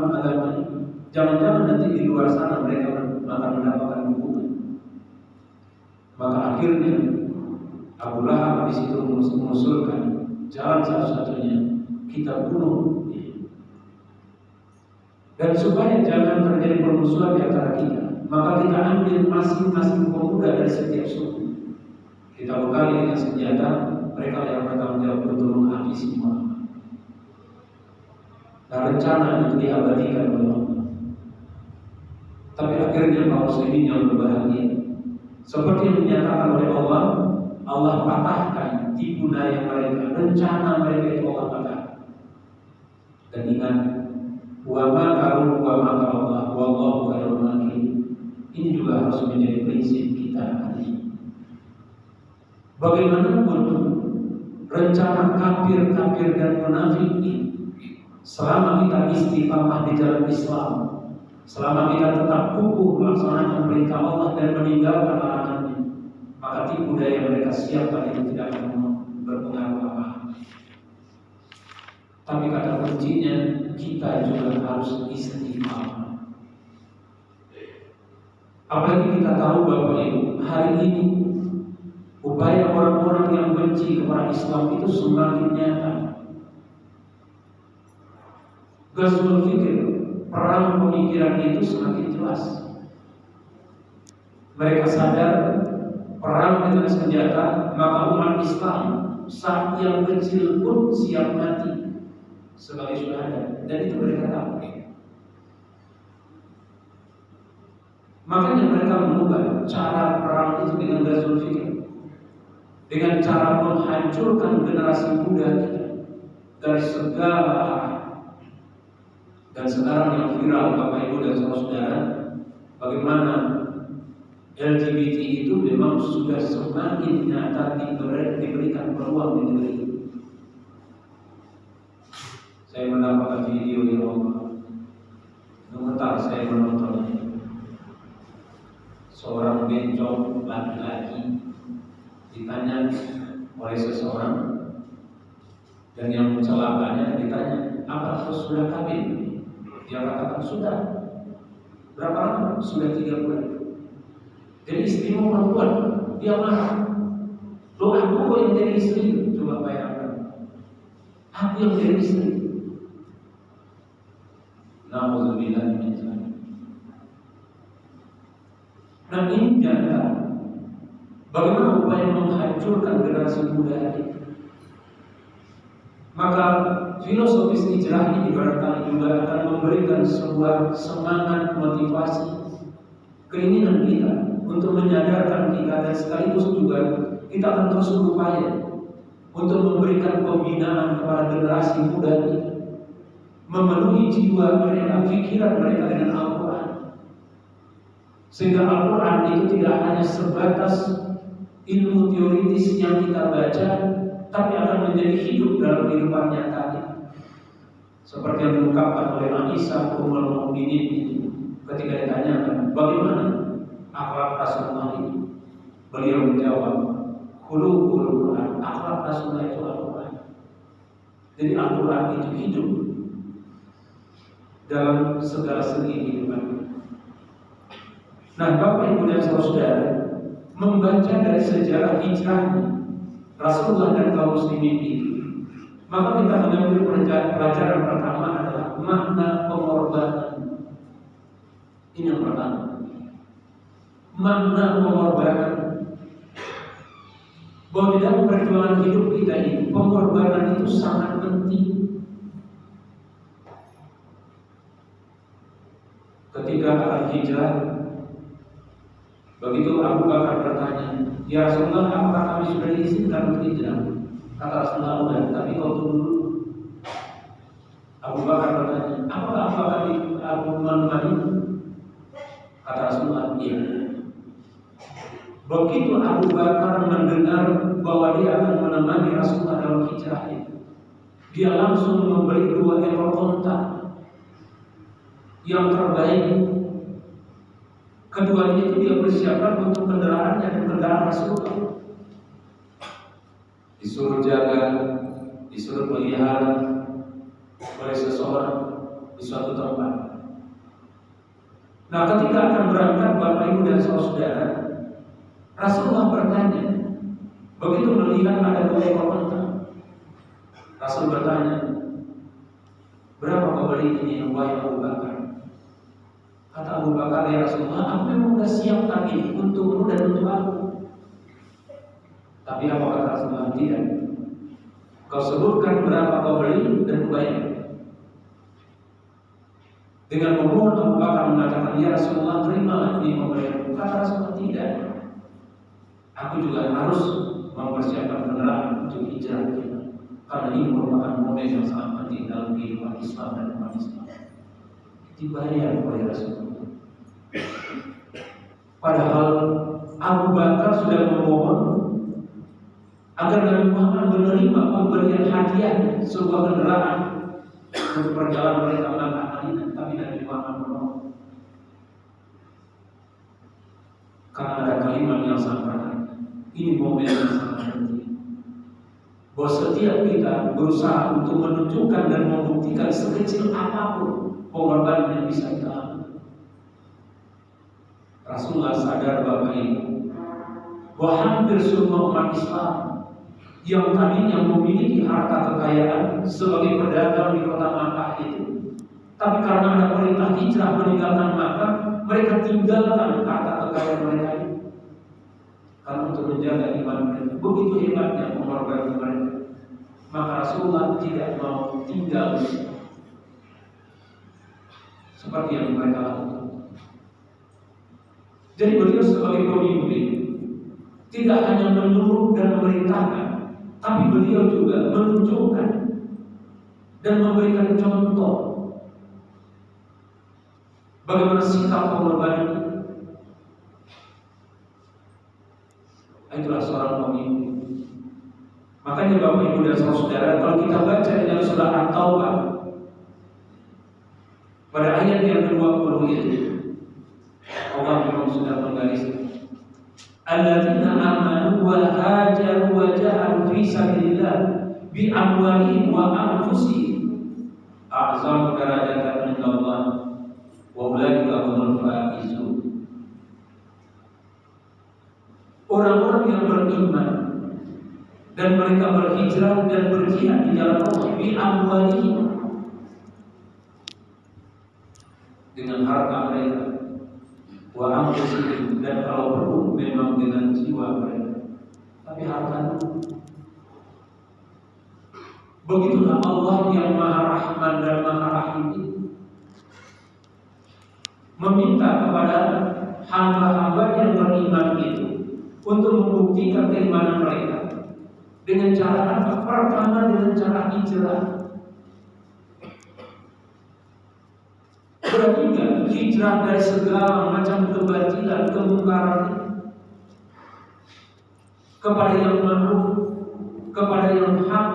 pemahaman agama ini. Jangan-jangan nanti di luar sana mereka akan mendapatkan hukuman. Maka akhirnya Abu Lahab di situ mengusulkan jalan satu-satunya kita bunuh dia. Dan supaya jangan terjadi permusuhan di antara kita, maka kita ambil masing-masing pemuda dari setiap suku. Kita bekali dengan senjata, mereka yang bertanggung jawab untuk menghabisi Muhammad. Dan rencana itu diabadikan oleh Allah. Tapi akhirnya kaum muslimin yang berbahagia, seperti yang dinyatakan oleh Allah, Allah patahkan tipu daya mereka, rencana mereka itu Allah patahkan. Dan ingat, wa makaru wa makarallah wallahu khairul makirin. Ini juga harus menjadi prinsip kita hari ini. Bagaimanapun rencana kafir dan munafik ini, selama kita istiqamah di jalan Islam, selama kita tetap kukuh melaksanakan perintah Allah dan meninggalkan larangannya, maka tipu daya mereka siapkan itu tidak akan berpengaruh apa. Tapi kata kuncinya, kita juga harus istiqamah. Apalagi kita tahu bahwa hari ini upaya orang-orang yang benci kepada Islam itu semakin nyata. Ghazwul Fikr, perang pemikiran itu semakin jelas. Mereka sadar perang dengan senjata, maka umat Islam saat yang kecil pun siap mati sebagai syuhada, dan itu mereka tahu. Makanya mereka mengubah cara perang itu dengan Ghazwul Fikr, dengan cara menghancurkan generasi muda kita dari segala arah. Dan sekarang yang viral Bapak Ibu dan saudara, bagaimana LGBT itu memang sudah semakin nyata diberikan peluang di negeri ini. Saya mendapatkan video yang gemetar saya menontonnya. Seorang bencong laki-laki ditanya oleh seseorang, dan yang mencelakanya ditanya, apa kau sudah kawin? Dia katakan sudah. Berapa lama? Sudah 3 bulan. Jadi istrimu perempuan, dia marah. Loh, aku kok yang jadi istri? Coba bayangkan, aku yang jadi istri. Nauzubillah min dzalik. Nah, ini nyata. Bagaimana upaya menghancurkan generasi muda ini? Maka filosofis hijrah ini barangkali juga akan memberikan sebuah semangat, motivasi, keinginan kita untuk menyadarkan kita, dan sekaligus juga kita akan terus berupaya untuk memberikan pembinaan kepada generasi muda kita, memenuhi jiwa mereka, pikiran mereka dengan Al-Quran, sehingga Al-Quran itu tidak hanya sebatas ilmu teoritis yang kita baca, tapi akan menjadi hidup dalam kehidupan nyata kita. Seperti yang diungkapkan oleh Aisyah Ummul Mukminin ketika ditanyakan bagaimana akhlak Rasulullah ini, beliau menjawab, khuluqul Quran, akhlak Rasulullah itu Al-Quran. Jadi Al-Quran itu hidup dalam segala segi kehidupan. Nah, Bapak Ibu dan saudara, membaca dari sejarah hijrah Rasulullah dan kaum muslimin itu, maka kita mengambil pelajaran pertama adalah makna pengorbanan. Ini yang pertama, makna pengorbanan. Bahwa di dalam perjuangan hidup kita ini, pengorbanan itu sangat penting. Ketika al-hijrah, begitu Abu Bakar bertanya, ya Rasulullah, apakah kami sudah diizinkan untuk hijrah? Kata Rasulullah, udah, tapi kau tunggu dulu. Abu Bakar bertanya, apakah aku menemani? Kata Rasulullah, iya. Begitu Abu Bakar mendengar bahwa dia akan menemani Rasulullah dalam hijrah itu, dia langsung membeli 2 ekor unta yang terbaik. Keduanya itu dia persiapkan untuk kendaraannya dan kendaraan Rasulullah. Disuruh jaga, disuruh pelihara oleh seseorang. di suatu tempat. Nah, ketika akan berangkat Bapak Ibu dan saudara, Rasulullah bertanya, begitu melihat ada 2 ekor unta, Rasul bertanya, berapa kau beli ini wahai Abu Bakar? Kata Abu Bakar, ya Rasulullah, aku memang sudah siapkan ini untukmu dan untuk aku. Tapi apa kata Rasulullah? Tidak. Kau sebutkan berapa kau beli dan kubayar. Dengan memohon Abu Bakar mengatakan, ya Rasulullah, terimalah ini pemberianku. Kata Rasulullah, tidak. Aku juga harus mempersiapkan kendaraan untuk hijrah kita. Karena ini merupakan momen yang sangat penting dalam kehidupan Islam dan umat Islam. Dibayar oleh Rasulullah. Padahal Abu Bakar sudah memohon agar Nabi Muhammad menerima pemberian hadiah sebuah kendaraan untuk perjalanan mereka Makkah Madinah, tapi Nabi Muhammad menolak. Karena ada kalimat yang sangat berharga. Ini momen yang sangat penting. Bahwa setiap kita berusaha untuk menunjukkan dan membuktikan sekecil apapun pengorbanan yang bisa kita lakukan. Rasulullah sadar Bapak Ibu bahwa hampir semua umat Islam yang tadinya memiliki harta kekayaan sebagai pedagang di kota Makkah itu, tapi karena ada perintah hijrah meninggalkan Makkah, mereka tinggalkan harta kekayaan mereka itu karena untuk menjaga iman mereka. Begitu hebatnya pengorbanan mereka. Maka Rasulullah tidak mau tinggal seperti yang mereka lakukan. Jadi beliau sebagai pemimpin tidak hanya menyuruh dan memerintahkan, tapi beliau juga menunjukkan dan memberikan contoh bagaimana sikap pengorbanan. Itulah seorang pemimpin. Makanya Bapak Ibu dan saudara, kalau kita baca dalam surah At-Taubah pada ayat yang ke-20 itu, Allah memang sudah menggariskan, alladzina amanu wa hajaru wa jahadu fi sabilillah bi amwalihim wa anfusihim a'zamu darajatan inda Allah wa ulaika humul faizun. Orang-orang yang beriman dan mereka berhijrah dan berjihad di jalan Allah bi amwalihim, dengan harta mereka, wa anfusihim, dan kalau perlu memang dengan jiwa mereka, tapi harta dulu. Begitulah Allah yang Maha Rahman dan Maha Rahim meminta kepada hamba-hamba yang beriman itu untuk membuktikan keimanan mereka dengan cara apa? Pertama dengan cara hijrah. Berarti hijrah dari segala macam kebatilan, kemungkaran kepada yang ma'ruf, kepada yang hak.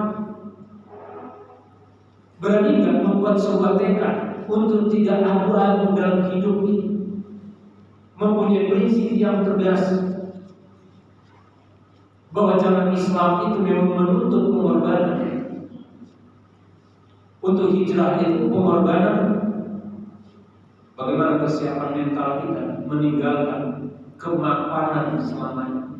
Berani nggak membuat sebuah tekad untuk tidak abu-abu dalam hidup ini, mempunyai prinsip yang tegas bahwa jalan Islam itu memang menuntut pengorbanan. Untuk hijrah itu pengorbanan. Bagaimana kesiapan mental kita meninggalkan kemapanan selamanya.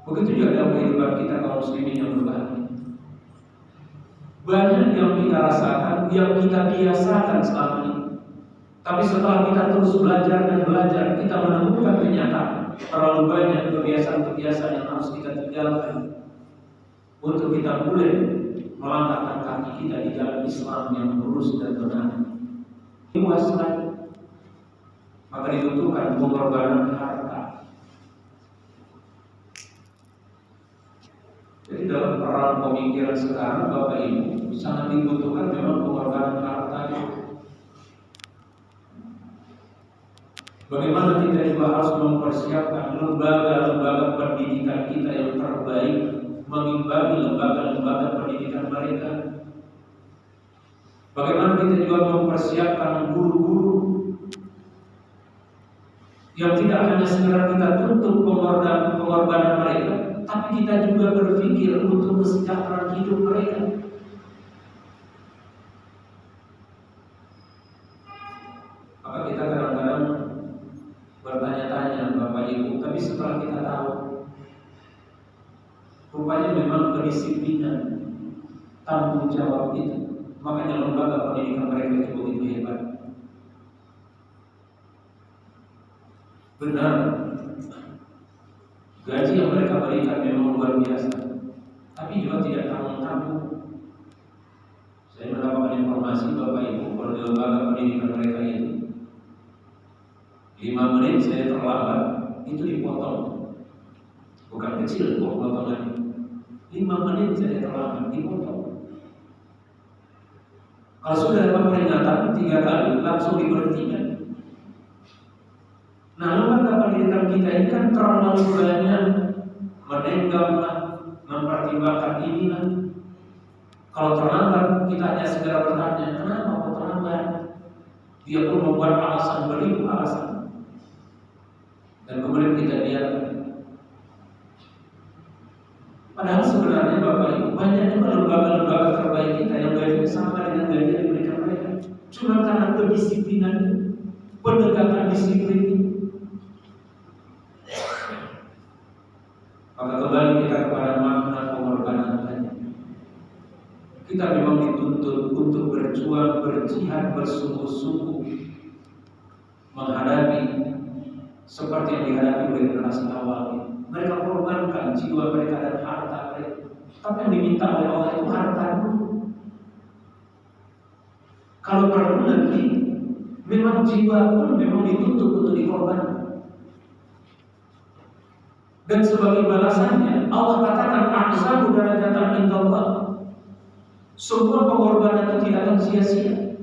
Begitu juga dalam kehidupan kita kaum muslimin yang berbahagia. Banyak yang kita rasakan, yang kita biasakan selama ini. Tapi setelah kita terus belajar dan belajar, kita menemukan kenyataan terlalu banyak kebiasaan-kebiasaan yang harus kita tinggalkan untuk kita boleh melangkahkan kaki kita di jalan Islam yang lurus dan benar. Luas lagi, maka dibutuhkan pengorbanan harta. Jadi dalam peran pemikiran sekarang Bapak Ibu sangat dibutuhkan memang pengorbanan harta. Bagaimana kita juga harus mempersiapkan lembaga-lembaga pendidikan kita yang terbaik, mengimbangi lembaga-lembaga pendidikan mereka. Bagaimana kita juga mempersiapkan guru-guru yang tidak hanya sekedar kita tuntut pengorbanan mereka, tapi kita juga berpikir untuk kesejahteraan hidup mereka. tapi setelah kita tahu, rupanya memang kedisiplinan, tanggung jawab itu. Makanya lembaga pendidikan mereka itu begitu hebat. Benar, gaji yang mereka berikan memang luar biasa, tapi juga tidak tanggung-tanggung. Saya mendapatkan informasi Bapak Ibu kalau di lembaga pendidikan mereka itu 5 menit saya terlambat itu dipotong. Bukan kecil kok potongannya. 5 menit saya terlambat dipotong. Kalau sudah dapat peringatan 3 kali langsung diberhentikan. Nah, lembaga pendidikan kita ini kan terlalu banyak menenggaklah, mempertimbangkan inilah. Kalau terlambat, kita hanya segera bertanya, kenapa kok terlambat? Dia pun membuat alasan, beribu alasan. Dan kemudian kita biarkan. Padahal sebenarnya Bapak Ibu, banyak juga lembaga-lembaga terbaik kita yang gajinya sama dengan gaji yang diberikan mereka. Cuma karena kedisiplinan, penegakan disiplin. Maka kembali kita kepada makna pengorbanan tadi. Kita memang dituntut untuk berjuang, berjihad, bersungguh-sungguh menghadapi seperti yang dihadapi oleh generasi awal ini. Mereka korbankan jiwa mereka dan harta mereka. Tapi yang diminta oleh Allah itu harta dulu. Kalau perlu nanti, memang jiwa pun memang dituntut untuk dikorbankan. Dan sebagai balasannya, Allah katakan ahsanu darajatan indallah. Semua pengorbanan itu tidak akan sia-sia.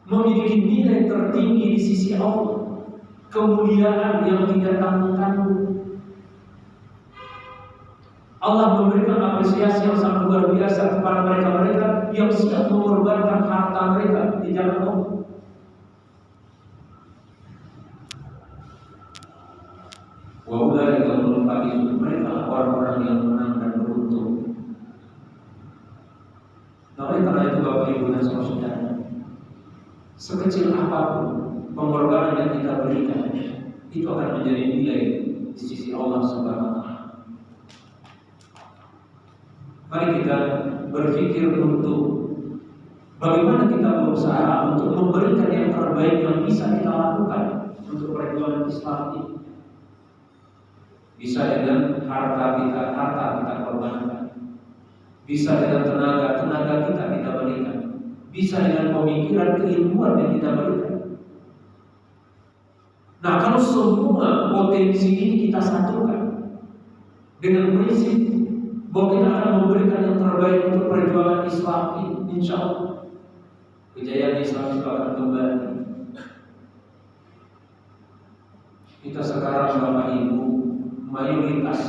Memiliki nilai tertinggi di sisi Allah. Kemuliaan yang tidak tanggung-tanggung. Allah memberikan apresiasi yang sangat luar biasa kepada mereka-mereka yang siap mengorbankan harta mereka di jalan Allah. Wa ulaika humul faizun, mereka orang-orang yang menang dan beruntung. Nah, oleh karena itu Bapak Ibu dan saudara, sekecil apapun pengorbanan yang kita berikan, itu akan menjadi nilai di sisi Allah Subhanahu wa Ta'ala. Mari kita berpikir untuk bagaimana kita berusaha untuk memberikan yang terbaik yang bisa kita lakukan untuk perjuangan Islam ini. Bisa dengan harta kita korbankan. Bisa dengan tenaga kita berikan. Bisa dengan pemikiran, keilmuan yang kita berikan. Nah, kalau semua potensi ini kita satukan dengan prinsip bahwa kita akan memberikan yang terbaik untuk perjuangan Islam ini, insya Allah kejayaan Islam itu akan kembali. Kita sekarang Bapak Ibu mayoritas,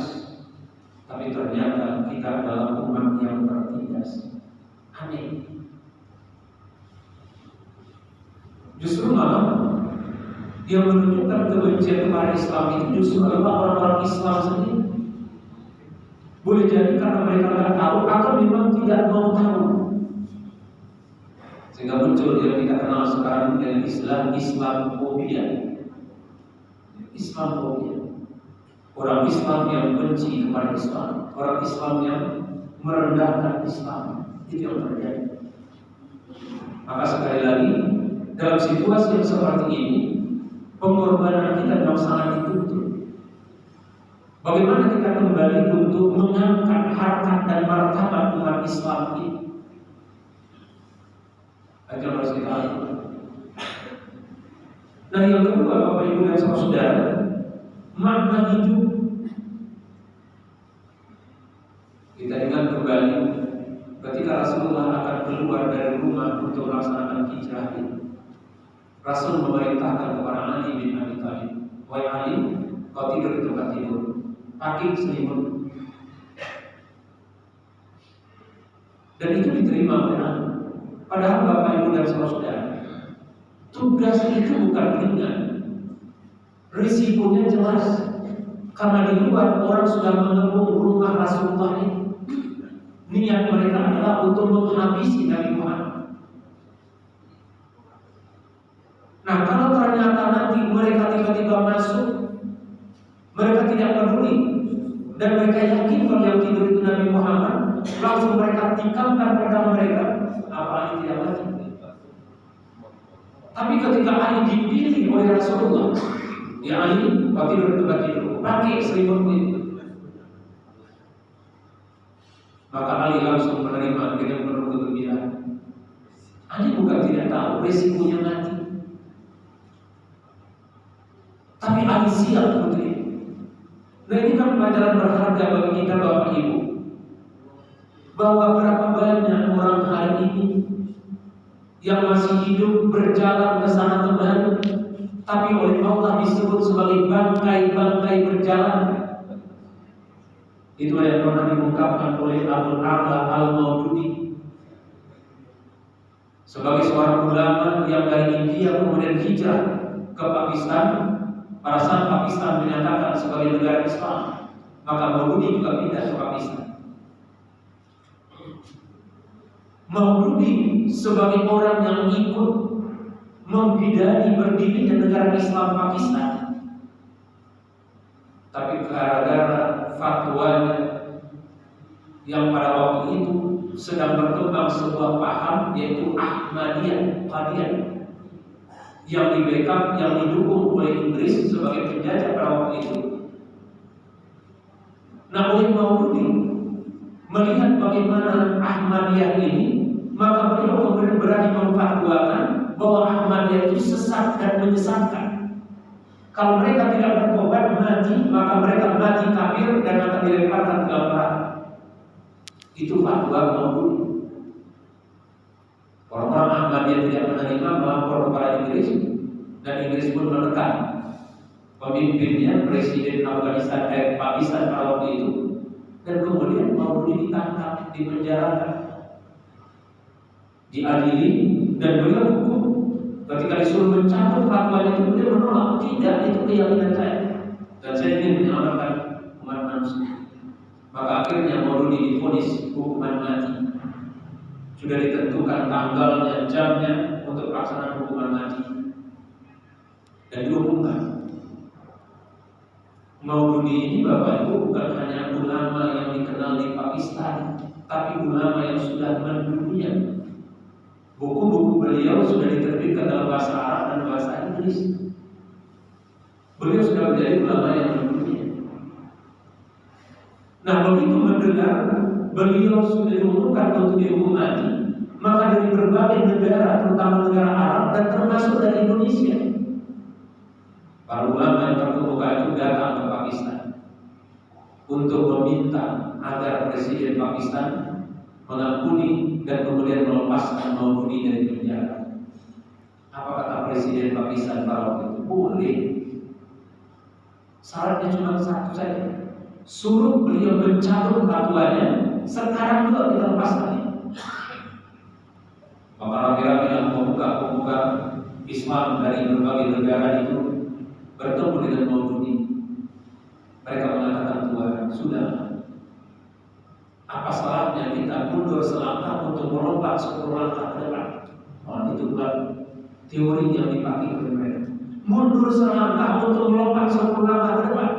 tapi ternyata kita adalah umat yang tertindas. Aneh. Justru malah yang menunjukkan kebencian kepada Islam itu justru adalah orang-orang Islam sendiri. Boleh jadi karena mereka tidak tahu atau memang tidak mau tahu, sehingga muncul yang kita kenal sekarang dengan Islamophobia. Islamophobia. Orang Islam yang benci kepada Islam, orang Islam yang merendahkan Islam, itu yang terjadi. Maka sekali lagi, dalam situasi yang seperti ini, pengorbanan kita memang sangat dituntut. Bagaimana kita kembali untuk mengangkat harkat dan martabat umat Islam ini? Itu harus kita lakukan. Nah, yang kedua, Bapak Ibu dan saudara, makna hidup. Kita ingat kembali ketika Rasulullah akan keluar dari rumah untuk melaksanakan hijrah ini. Rasul memerintahkan kepada Ali bin Abi Thalib, "Wahai Ali, kau tidur di tempat tidur, pakai selimut." Dan itu diterima oleh Ali. Padahal Bapak Ibu dan saudara, tugas itu bukan ringan. Risikonya jelas. Karena di luar orang sudah mengepung rumah Rasulullah ini. Niat mereka adalah untuk menghabisi Nabi Muhammad. Nah, kalau ternyata nanti mereka tiba-tiba masuk tidak peduli dan mereka yakin kalau yang tidur itu Nabi Muhammad, langsung mereka tikamkan pedang mereka, apa Ali tidak mati? Tapi ketika Ali dipilih oleh Rasulullah, ya Ali, kau tidur di tempat tidur, pakai selimutmu itu. Maka Ali langsung menerima dengan penuh kegembiraan. Ali bukan tidak tahu resikonya mati, tapi Ali siap untuk itu. Nah, ini kan pelajaran berharga bagi kita Bapak Ibu, bahwa berapa banyak orang hari ini yang masih hidup berjalan ke sana kemari, tapi oleh Allah disebut sebagai bangkai-bangkai berjalan. Itu yang pernah diungkapkan oleh Abdul A'la Al-Maududi, sebagai seorang ulama yang dari India kemudian hijrah ke Pakistan. Pada saat Pakistan menyatakan sebagai negara Islam, maka Maududi juga pindah ke Pakistan. Maududi sebagai orang yang ikut membidani berdirinya negara Islam Pakistan, tapi gara-gara fatwanya yang pada waktu itu sedang berkembang sebuah paham, yaitu Ahmadiyah, Qadian, yang di backup, yang didukung oleh Inggris sebagai penjajah pada waktu itu. Nah, oleh Maududi melihat bagaimana Ahmadiyah ini, maka beliau kemudian berani memfatwakan bahwa Ahmadiyah itu sesat dan menyesatkan. Kalau mereka tidak bertobat mati, maka mereka mati kafir dan akan dilemparkan ke dalam neraka. Itu fatwa Maududi. Orang-orang Ahmadiyah tidak menerima, melapor kepada Inggris, dan Inggris pun menekan pemimpinnya, Presiden Afghanistan Pakistan pada waktu itu, dan kemudian Maududi ditangkap, dipenjarakan, diadili, dan beliau hukum. Ketika disuruh mencabut fatwanya itu, beliau menolak, tidak, itu keyakinan saya, dan saya ingin menyelamatkan umat manusia. Maka akhirnya Maududi divonis hukuman mati. Sudah ditentukan tanggalnya, jamnya untuk pelaksanaan hukuman mati, dan diumumkan. Maududi ini Bapak Ibu bukan hanya ulama yang dikenal di Pakistan, tapi ulama yang sudah mendunia. Buku-buku beliau sudah diterbitkan dalam bahasa Arab dan bahasa Inggris. Beliau sudah menjadi ulama yang mendunia. Nah, begitu mendengar beliau sudah diumumkan untuk dihukum mati, maka dari berbagai negara, terutama negara Arab dan termasuk dari Indonesia, para ulama yang terkemuka itu datang ke Pakistan untuk meminta agar Presiden Pakistan mengampuni dan kemudian melepaskan Maududi dari penjara. Apa kata Presiden Pakistan pada waktu itu? Boleh. Syaratnya cuma satu saja, suruh beliau mencabut fatwanya, sekarang juga kita lepaskan. Maka rakyat pemuka Islam dari berbagai negara itu bertemu dengan Maududi. Mereka mengatakan, Tuhan, sudah, apa salahnya kita mundur selangkah untuk melompat 10 langkah ke depan? Itu bukan teori yang dipakai oleh mereka. Mundur selangkah untuk melompat 10 langkah ke depan.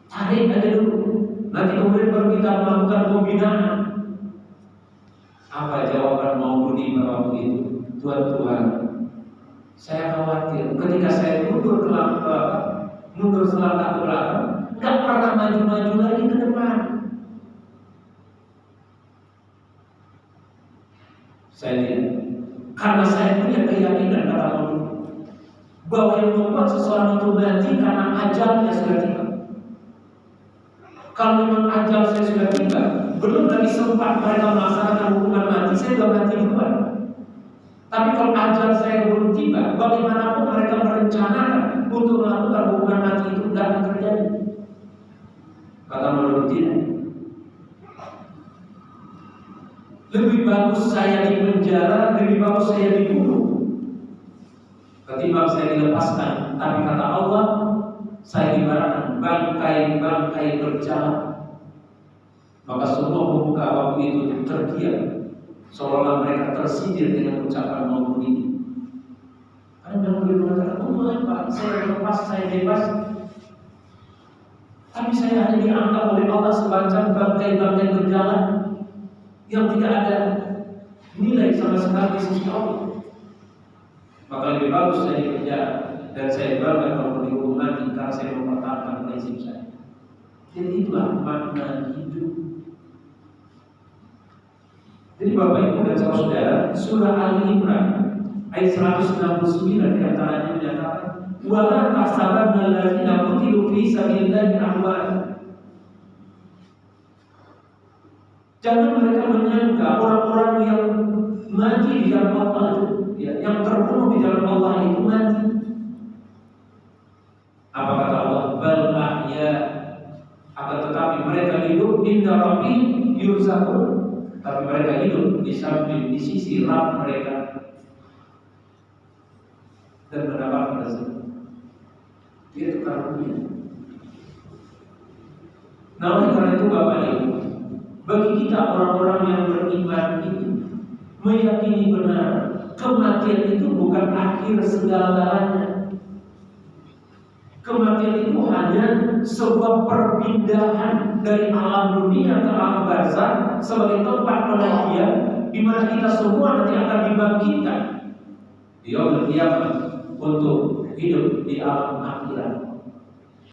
Tarik aja dulu, nanti kemudian baru kita melakukan pembinaan. Apa jawaban Maududi pada waktu itu? Tuhan, saya khawatir ketika saya mundur selangkah ke belakang, nggak pernah maju-maju lagi ke depan. Saya tidak, karena saya punya keyakinan kata Maududi bahwa yang membuat seseorang itu mati karena ajalnya sudah tiba. Kalau memang ajal saya sudah tiba, belum lagi sempat mereka melaksanakan hukuman mati, saya sudah mati duluan. Tapi kalau ajal saya belum tiba, bagaimanapun mereka merencanakan untuk melakukan hukuman mati itu tidak akan terjadi. Kata Maududi, lebih bagus saya di penjara, lebih bagus saya dibunuh ketimbang saya dilepaskan. Tapi kata Allah, saya ibaratkan bangkai-bangkai berjalan. Maka semua pemuka waktu itu terdiam, seolah-olah mereka tersindir dengan ucapan Maududi. Karena Maududi mengatakan, Tuhan Pak, saya lepas, saya bebas. Tapi saya hanya dianggap oleh Allah semacam bangkai-bangkai berjalan yang tidak ada nilai sama sekali di sisi Allah. Maka lebih bagus saya di penjara dan saya bangga kalau dihukum mati karena saya mempertahankan prinsip saya. Jadi itulah makna hidup. Jadi Bapak Ibu dan saudara, surah Al-Imran ayat 169 diantaranya menyatakan, wala tahsabanna alladziina qutilu fi sabilillahi amwaatan. Jangan mereka menyangka orang-orang yang mati di dalam Allah itu, yang terbunuh di dalam Allah itu mati. Apa kata Allah? Bal ahya, akan tetapi mereka hidup inda rabbihim yurzaqun, tapi mereka hidup di samping di sisi Rabb mereka dan mendapatkan rezeki. Dia itu karunia. Nah, oleh karena itu Bapak Ibu, bagi kita orang-orang yang beriman itu meyakini benar kematian itu bukan akhir segala-galanya. Kematian itu hanya sebuah perpindahan dari alam dunia ke alam barzakh sebagai tempat penantian di mana kita semua nanti akan dibangkitkan di yaumul qiyamah untuk hidup di alam akhirat.